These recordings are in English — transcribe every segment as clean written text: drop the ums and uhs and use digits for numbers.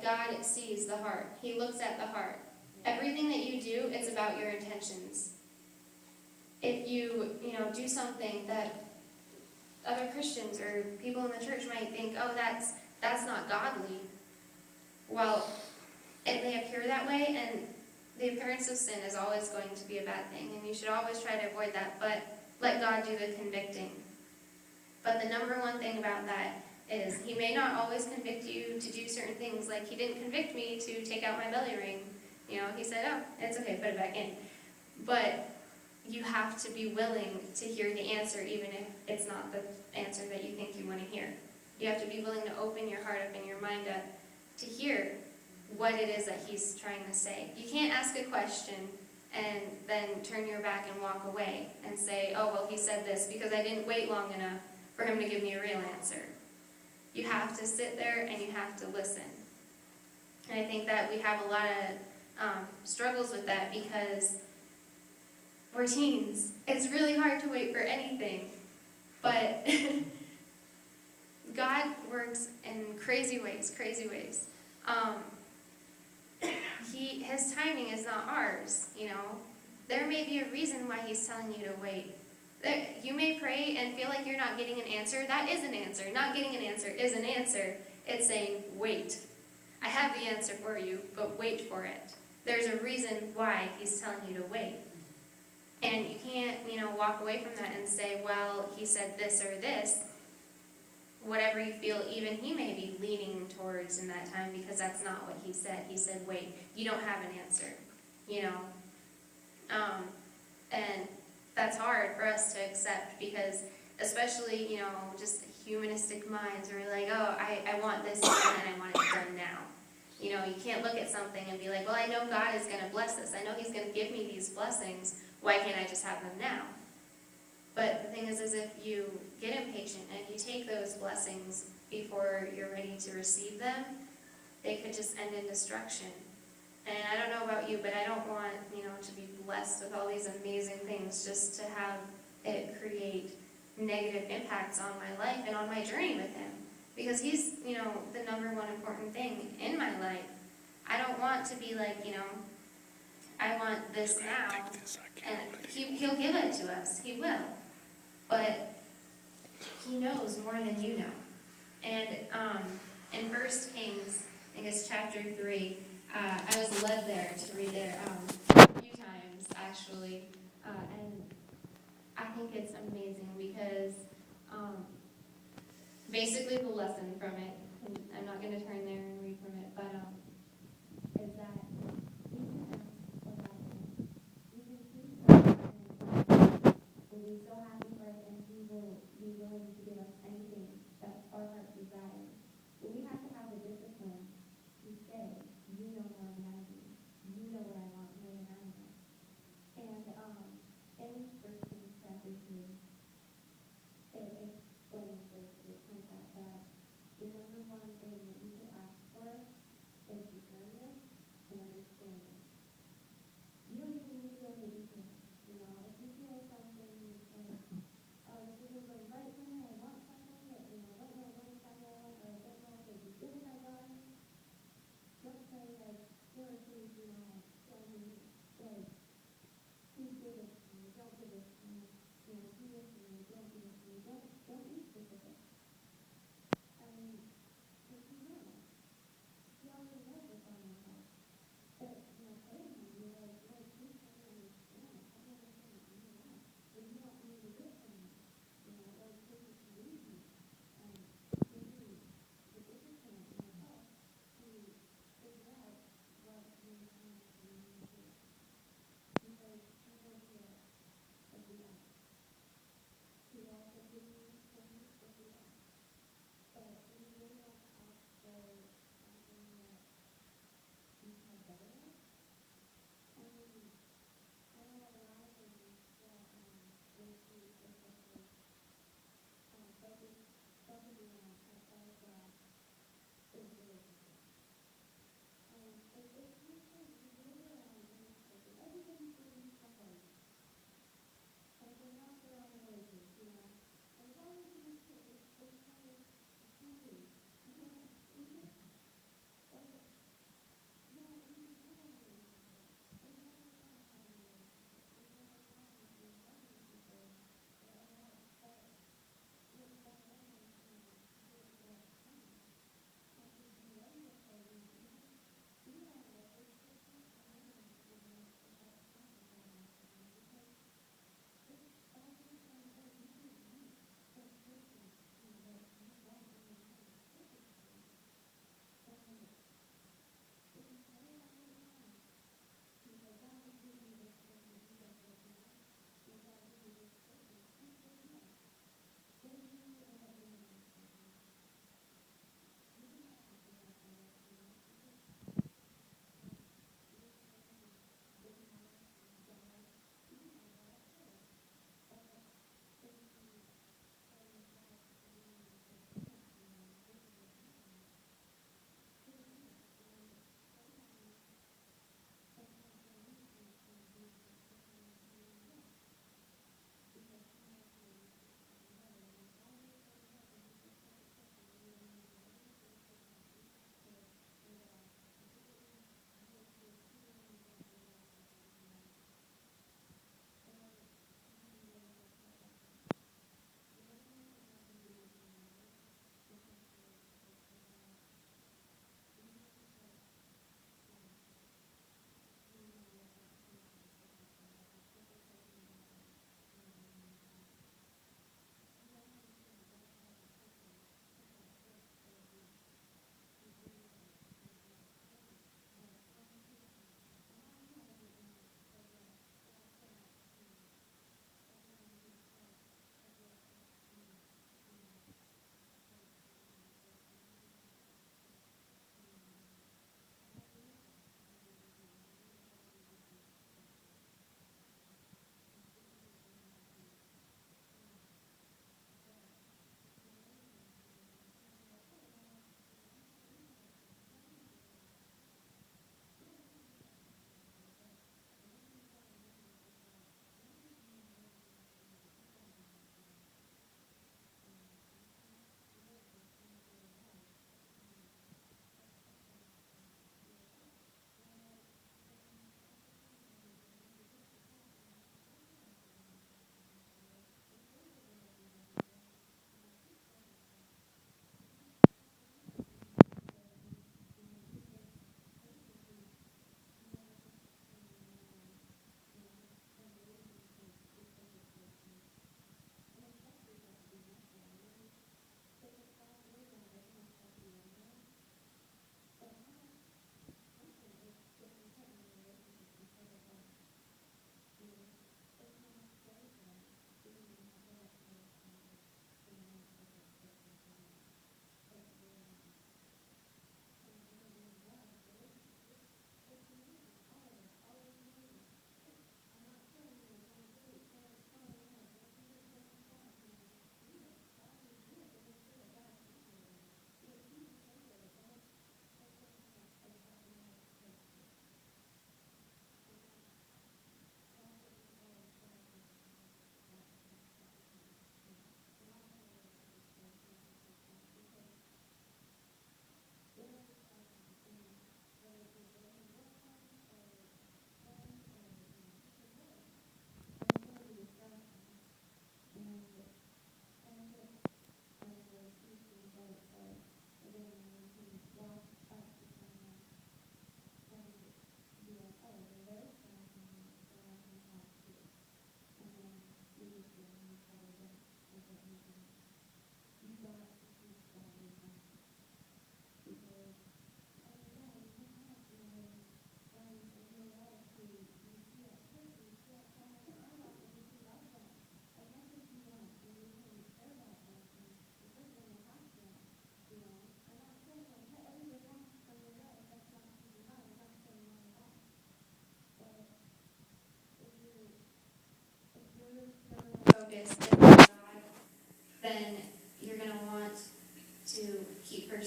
that God sees the heart. He looks at the heart. Everything that you do, it's about your intentions. If you do something that other Christians or people in the church might think, oh, that's not godly. Well, it may appear that way, and the appearance of sin is always going to be a bad thing, and you should always try to avoid that, but let God do the convicting. But the number one thing about that is he may not always convict you to do certain things, like he didn't convict me to take out my belly ring. He said, oh, it's okay, put it back in. But you have to be willing to hear the answer, even if it's not the answer that you think you want to hear. You have to be willing to open your heart up and your mind up to hear what it is that he's trying to say. You can't ask a question and then turn your back and walk away and say, oh, well, he said this because I didn't wait long enough for him to give me a real answer. You have to sit there and you have to listen. And I think that we have a lot of struggles with that because we're teens. It's really hard to wait for anything. But God works in crazy ways. His timing is not ours, There may be a reason why he's telling you to wait. You may pray and feel like you're not getting an answer. That is an answer. Not getting an answer is an answer. It's saying, wait. I have the answer for you, but wait for it. There's a reason why he's telling you to wait. And you can't, walk away from that and say, well, he said this or this. Whatever you feel, even he may be leaning towards in that time, because that's not what he said. He said, wait, you don't have an answer, And that's hard for us to accept because, especially, just humanistic minds are like, oh, I want this done and I want it done now. You can't look at something and be like, well, I know God is going to bless this. I know he's going to give me these blessings. Why can't I just have them now? But the thing is if you get impatient and if you take those blessings before you're ready to receive them, they could just end in destruction. And I don't know about you, but I don't want, to be blessed with all these amazing things just to have it create negative impacts on my life and on my journey with him. Because he's, the number one important thing in my life. I don't want to be like, I want this now, and he'll give it to us. He will. But he knows more than you know. And in 1 Kings, I think it's chapter 3, I was led there to read there a few times, actually. And I think it's amazing because basically the lesson from it, and I'm not going to turn there and read from it, but is that we can ask about him. We can seek him and we'll be so happy for it, and he will be willing to give us anything that our heart desires. But we have to have the discipline to say, you know more than I do. You know what I want more than I know. And in 1 Kings chapter 3, it explains this. It points out that the number one thing that you could ask for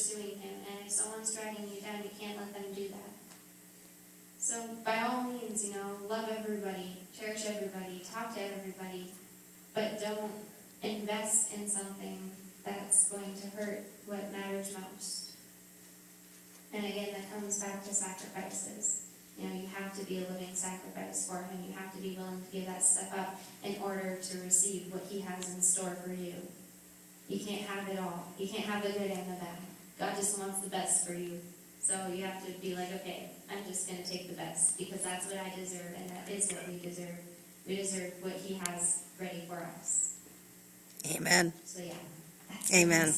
pursuing him. And if someone's dragging you down, you can't let them do that. So by all means, love everybody, cherish everybody, talk to everybody, but don't invest in something that's going to hurt what matters most. And again, that comes back to sacrifices. You have to be a living sacrifice for him. You have to be willing to give that stuff up in order to receive what he has in store for you. You can't have it all. You can't have the good and the bad. God just wants the best for you. So you have to be like, okay, I'm just going to take the best because that's what I deserve and that is what we deserve. We deserve what he has ready for us. Amen. So yeah. Amen.